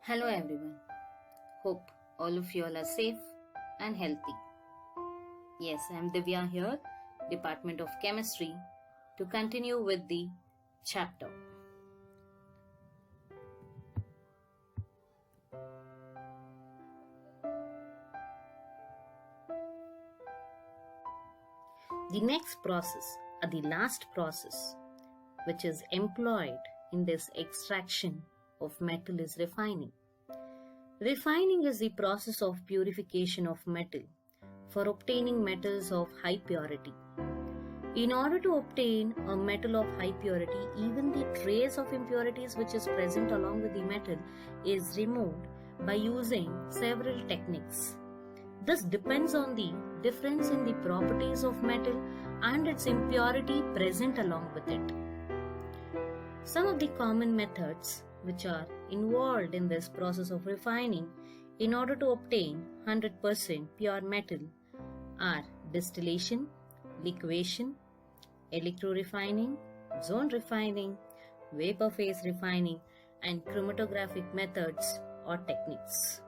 Hello everyone. Hope all of you all are safe and healthy. Yes, I am Divya here, Department of Chemistry, to continue with the chapter. The next process, or the last process, which is employed in this extraction of metal is refining. Refining is the process of purification of metal for obtaining metals of high purity. In order to obtain a metal of high purity, even the trace of impurities which is present along with the metal is removed by using several techniques. This depends on the difference in the properties of metal and its impurity present along with it. Some of the common methods which are involved in this process of refining in order to obtain 100% pure metal are distillation, liquefaction, electrorefining, zone refining, vapor phase refining, and chromatographic methods or techniques.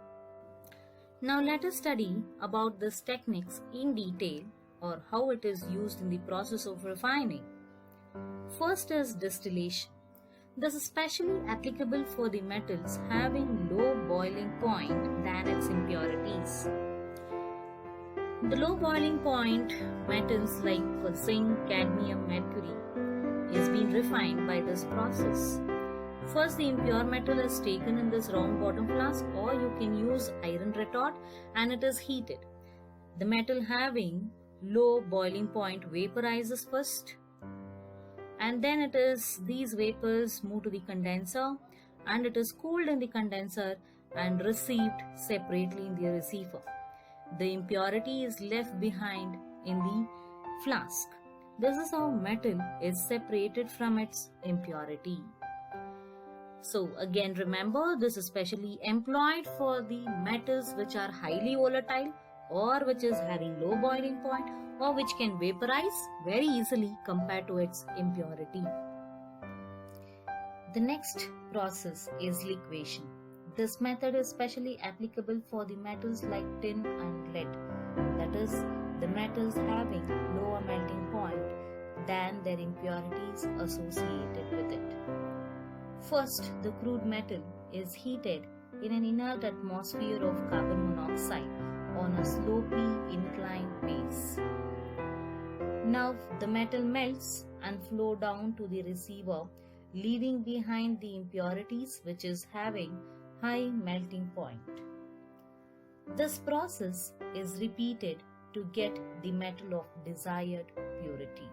Now let us study about these techniques in detail or how it is used in the process of refining. First is distillation. This is especially applicable for the metals having low boiling point than its impurities. The low boiling point metals like zinc, cadmium, mercury is being refined by this process. First, the impure metal is taken in this round bottom flask, or you can use iron retort, and it is heated. The metal having low boiling point vaporizes first, and then these vapors move to the condenser and it is cooled in the condenser and received separately in the receiver. The impurity is left behind in the flask. This is how metal is separated from its impurity. So again, remember, this is specially employed for the metals which are highly volatile or which is having low boiling point or which can vaporize very easily compared to its impurity. The next process is liquefaction. This method is specially applicable for the metals like tin and lead, that is, the metals having lower melting point than their impurities associated with it. First, the crude metal is heated in an inert atmosphere of carbon monoxide on a slopy inclined base. Now the metal melts and flow down to the receiver, leaving behind the impurities which is having high melting point. This process is repeated to get the metal of desired purity.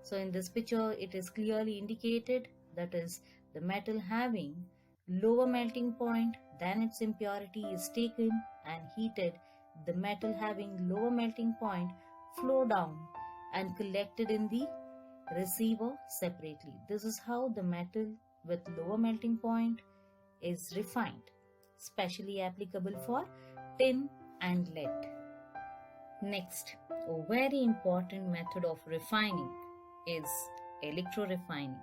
So in this picture it is clearly indicated, that is, the metal having lower melting point than its impurity is taken and heated. The metal having lower melting point flow down and collected in the receiver separately. This is how the metal with lower melting point is refined, specially applicable for tin and lead. Next, a very important method of refining is electrorefining.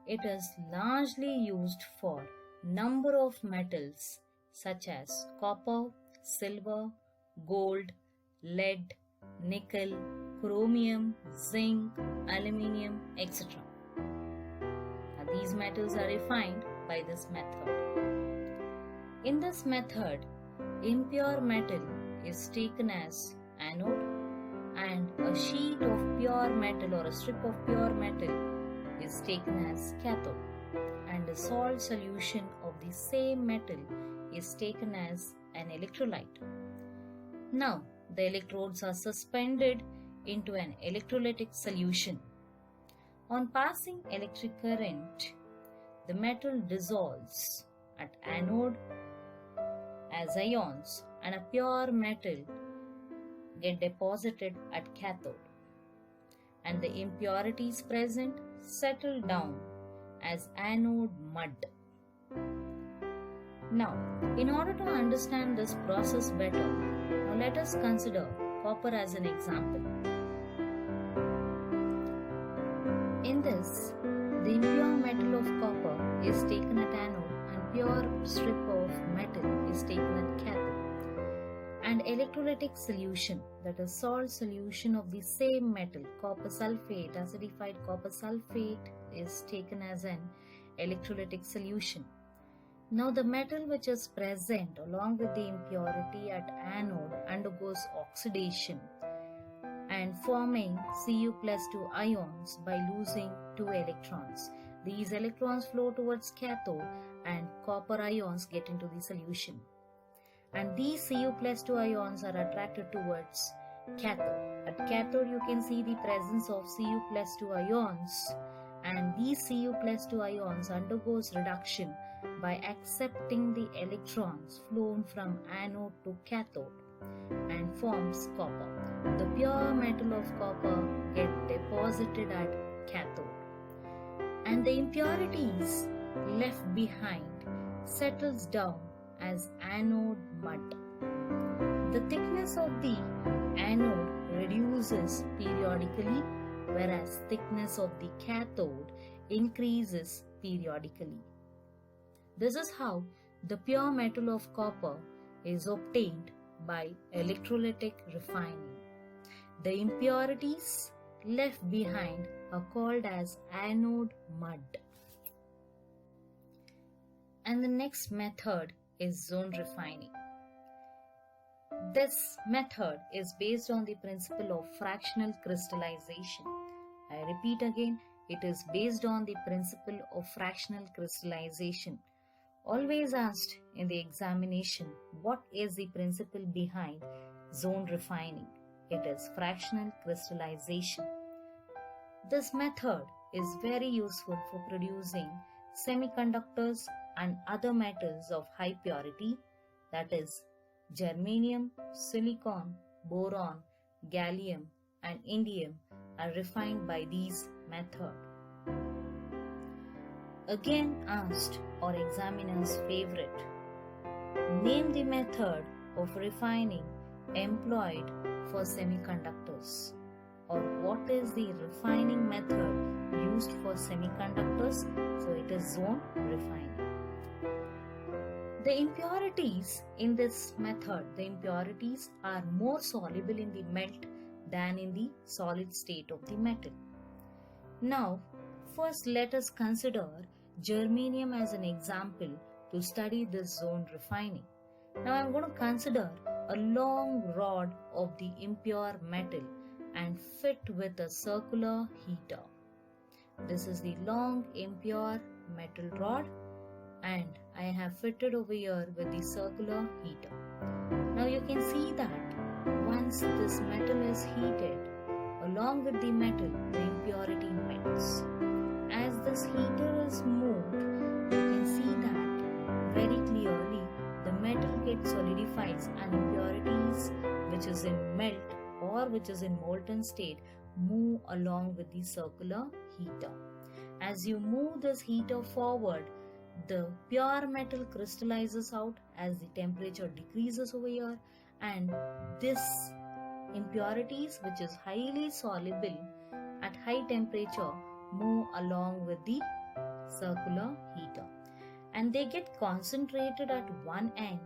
It is largely used for number of metals such as copper, silver, gold, lead, nickel, chromium, zinc, aluminium, etc. Now, these metals are refined by this method. In this method, impure metal is taken as anode and a sheet of pure metal or a strip of pure metal is taken as cathode, and a salt solution of the same metal is taken as an electrolyte. Now, the electrodes are suspended into an electrolytic solution. On passing electric current, the metal dissolves at anode as ions and a pure metal get deposited at cathode, and the impurities present settle down as anode mud. Now, in order to understand this process better, now let us consider copper as an example. In this, the impure metal of copper is taken at anode and pure strip of metal is taken at cathode. And electrolytic solution, that is salt solution of the same metal, copper sulfate, acidified copper sulfate, is taken as an electrolytic solution. Now the metal which is present along with the impurity at anode undergoes oxidation and forming Cu plus 2 ions by losing 2 electrons. These electrons flow towards cathode and copper ions get into the solution. And these Cu plus 2 ions are attracted towards cathode. At cathode you can see the presence of Cu plus 2 ions, and these Cu plus 2 ions undergoes reduction by accepting the electrons flown from anode to cathode and forms copper. The pure metal of copper get deposited at cathode, and the impurities left behind settles down as anode mud. The thickness of the anode reduces periodically, whereas thickness of the cathode increases periodically. This is how the pure metal of copper is obtained by electrolytic refining. The impurities left behind are called as anode mud. And the next method is zone refining. This method is based on the principle of fractional crystallization. I repeat again, it is based on the principle of fractional crystallization. Always asked in the examination, what is the principle behind zone refining? It is fractional crystallization. This method is very useful for producing semiconductors and other metals of high purity, that is germanium, silicon, boron, gallium and indium are refined by these methods. Again asked, or examiner's favorite, name the method of refining employed for semiconductors, or what is the refining method used for semiconductors? So it is zone refining. The impurities in this method, the impurities are more soluble in the melt than in the solid state of the metal. Now, first let us consider germanium as an example to study this zone refining. Now I am going to consider a long rod of the impure metal and fit with a circular heater. This is the long impure metal rod and I have fitted over here with the circular heater. Now you can see that once this metal is heated, along with the metal, the impurity melts. As this heater is moved, you can see that very clearly the metal gets solidifies and impurities which is in melt or which is in molten state move along with the circular heater. As you move this heater forward, the pure metal crystallizes out as the temperature decreases over here, and this impurities which is highly soluble at high temperature move along with the circular heater, and they get concentrated at one end,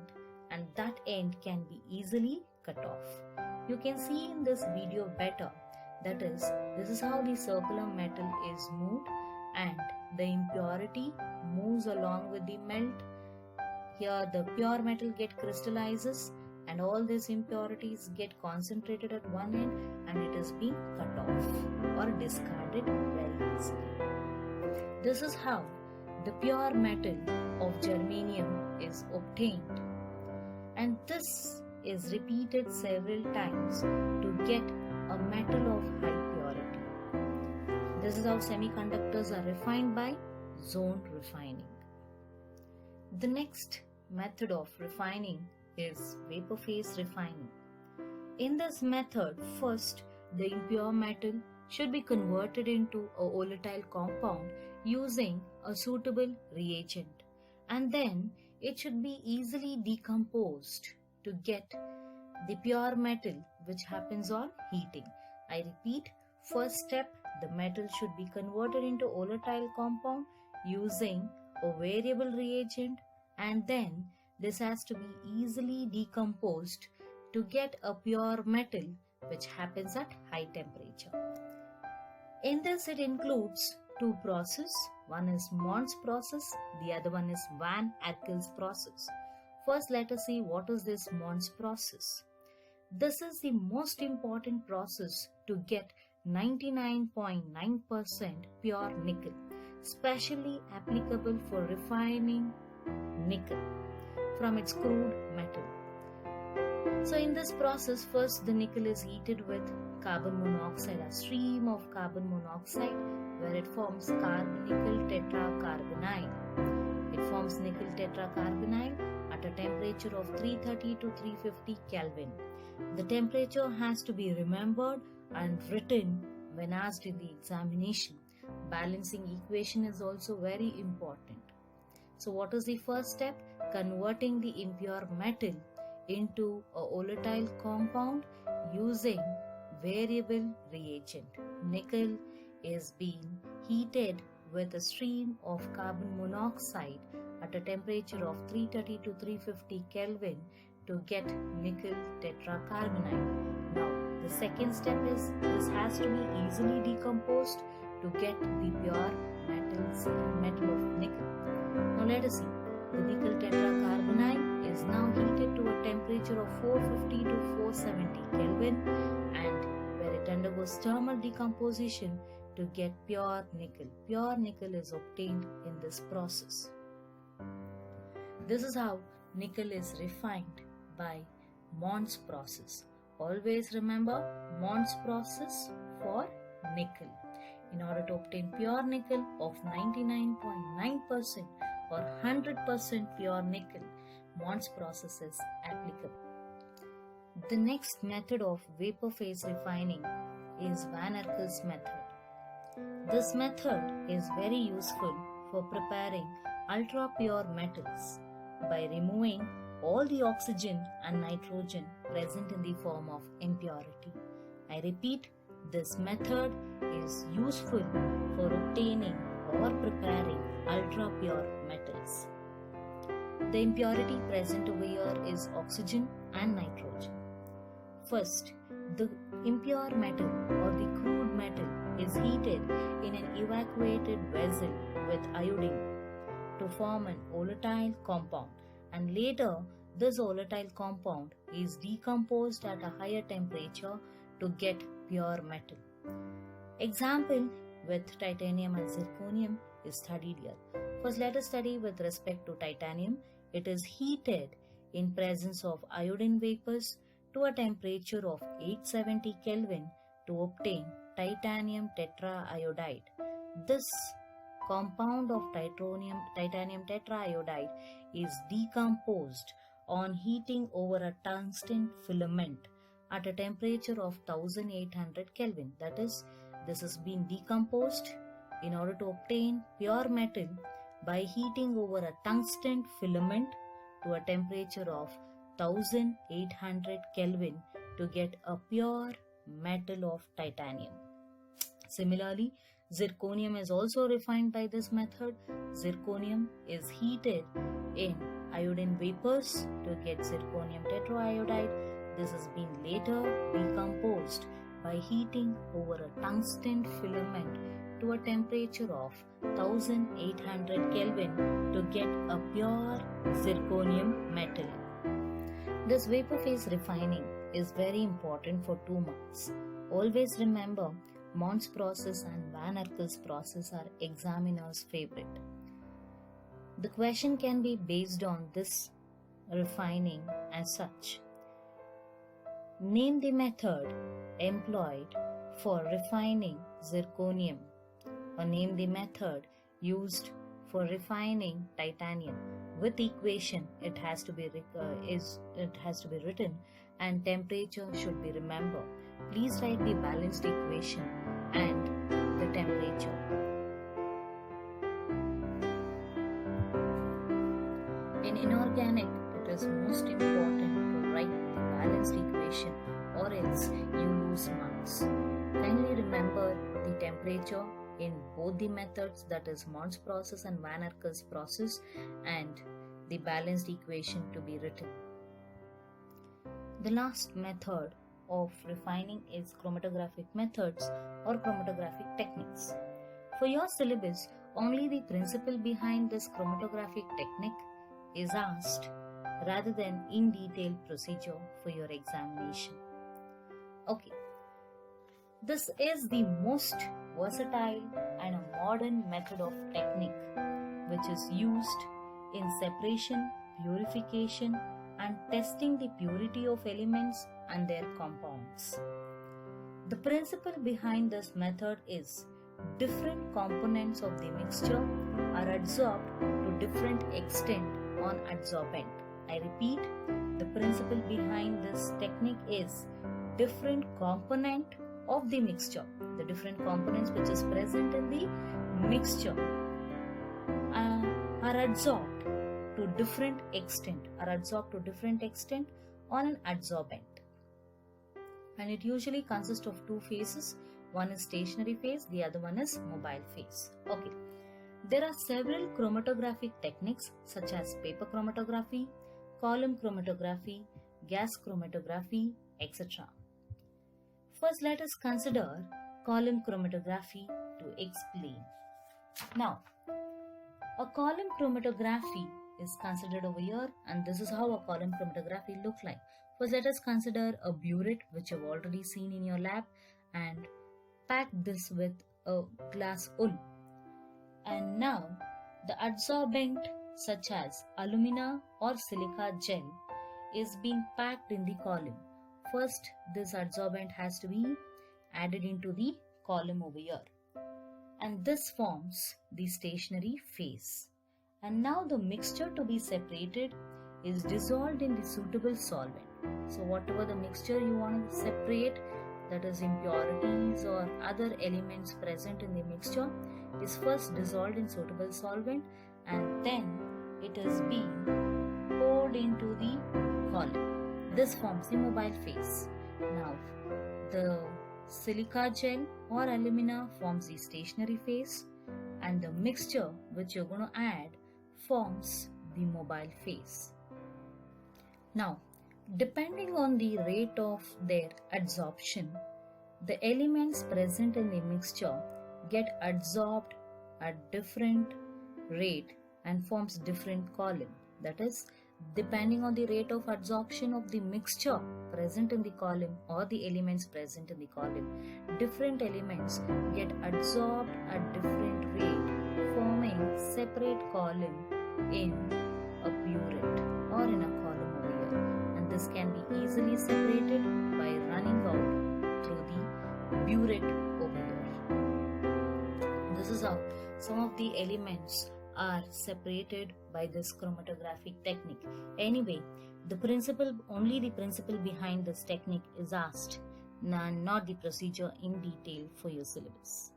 and that end can be easily cut off. You can see in this video better, that is, this is how the circular metal is moved and the impurity moves along with the melt. Here the pure metal get crystallizes and all these impurities get concentrated at one end and it is being cut off or discarded very easily. This is how the pure metal of germanium is obtained, and this is repeated several times to get a metal of high purity. This is how semiconductors are refined by zone refining. The next method of refining is vapor phase refining. In this method, first the impure metal should be converted into a volatile compound using a suitable reagent, and then it should be easily decomposed to get the pure metal which happens on heating. I repeat, first step, the metal should be converted into volatile compound using a variable reagent, and then this has to be easily decomposed to get a pure metal, which happens at high temperature. In this, it includes two processes. One is Mond's process, the other one is Van Arkel's process. First, let us see what is this Mond's process. This is the most important process to get 99.9% pure nickel, specially applicable for refining nickel from its crude metal. So in this process, first the nickel is heated with carbon monoxide, a stream of carbon monoxide, where it forms nickel tetracarbonyl. It forms nickel tetracarbonyl at a temperature of 330 to 350 Kelvin. The temperature has to be remembered and written when asked in the examination. Balancing equation is also very important. So what is the first step? Converting the impure metal into a volatile compound using variable reagent. Nickel is being heated with a stream of carbon monoxide at a temperature of 330 to 350 Kelvin to get nickel tetracarbonyl. Now, the second step is this has to be easily decomposed to get the pure metal of nickel. Now, let us see. The nickel tetracarbonyl is now heated to a temperature of 450 to 470 Kelvin, and where it undergoes thermal decomposition to get pure nickel. Pure nickel is obtained in this process. This is how nickel is refined by Mond's process. Always remember Mond's process for nickel. In order to obtain pure nickel of 99.9% or 100% pure nickel, Mond's process is applicable. The next method of vapor phase refining is Van Arkel's method. This method is very useful for preparing ultra pure metals by removing all the oxygen and nitrogen present in the form of impurity. I repeat, this method is useful for obtaining or preparing ultra pure metals. The impurity present over here is oxygen and nitrogen. First, the impure metal or the crude metal is heated in an evacuated vessel with iodine to form an volatile compound, and later this volatile compound is decomposed at a higher temperature to get pure metal. Example with titanium and zirconium is studied here. First, let us study with respect to titanium. It is heated in presence of iodine vapors to a temperature of 870 Kelvin to obtain titanium tetraiodide. This compound of titanium tetraiodide is decomposed on heating over a tungsten filament at a temperature of 1800 Kelvin. That is, this has been decomposed in order to obtain pure metal by heating over a tungsten filament to a temperature of 1800 Kelvin to get a pure metal of titanium. Similarly, zirconium is also refined by this method. Zirconium is heated in iodine vapors to get zirconium tetraiodide. This has been later decomposed by heating over a tungsten filament to a temperature of 1800 Kelvin to get a pure zirconium metal. This vapor phase refining is very important for 2 marks. Always remember, Mond's process and Van Arkel's process are examiner's favorite. The question can be based on this refining as such. Name the method employed for refining zirconium, or name the method used for refining titanium. With equation, it has to be written, and temperature should be remembered. Please write the balanced equation and the temperature. In inorganic, it is most important to write the balanced equation, or else you lose marks. Kindly remember the temperature in both the methods, that is Mond's process and Van Arkel's process, and the balanced equation to be written. The last method of refining is chromatographic methods or chromatographic techniques. For your syllabus, only the principle behind this chromatographic technique is asked rather than in detail procedure for your examination. Okay, this is the most versatile and a modern method of technique which is used in separation, purification and testing the purity of elements and their compounds. The principle behind this method is different components of the mixture are adsorbed to different extent on adsorbent. I repeat, the principle behind this technique is different component of the mixture. The different components which is present in the mixture are adsorbed to different extent on an adsorbent. And it usually consists of two phases. One is stationary phase, the other one is mobile phase. Okay. There are several chromatographic techniques such as paper chromatography, column chromatography, gas chromatography, etc. First, let us consider column chromatography to explain. Now, a column chromatography is considered over here, and this is how a column chromatography look like. First, let us consider a burette which you've already seen in your lab and pack this with a glass wool. And now, the adsorbent such as alumina or silica gel is being packed in the column. First, this adsorbent has to be added into the column over here. And this forms the stationary phase. And now the mixture to be separated is dissolved in the suitable solvent. So whatever the mixture you want to separate, that is impurities or other elements present in the mixture, is first dissolved in suitable solvent and then it is being poured into the column. This forms the mobile phase. Now, the silica gel or alumina forms the stationary phase and the mixture which you're going to add forms the mobile phase. Now, depending on the rate of their adsorption, the elements present in the mixture get adsorbed at different rate and forms different column. That is, depending on the rate of adsorption of the mixture present in the column or the elements present in the column, different elements get adsorbed at different rate, forming separate column in a burette or in a column over here. And this can be easily separated by running out through the burette over here. This is how some of the elements are separated by this chromatographic technique. Anyway, only the principle behind this technique is asked, not the procedure in detail for your syllabus.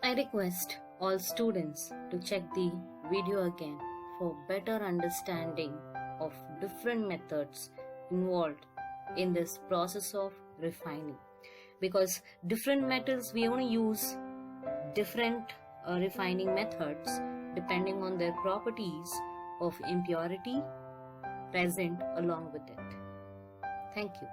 I request all students to check the video again for better understanding of different methods involved in this process of refining. Because different metals, we only use different refining methods depending on their properties of impurity present along with it. Thank you.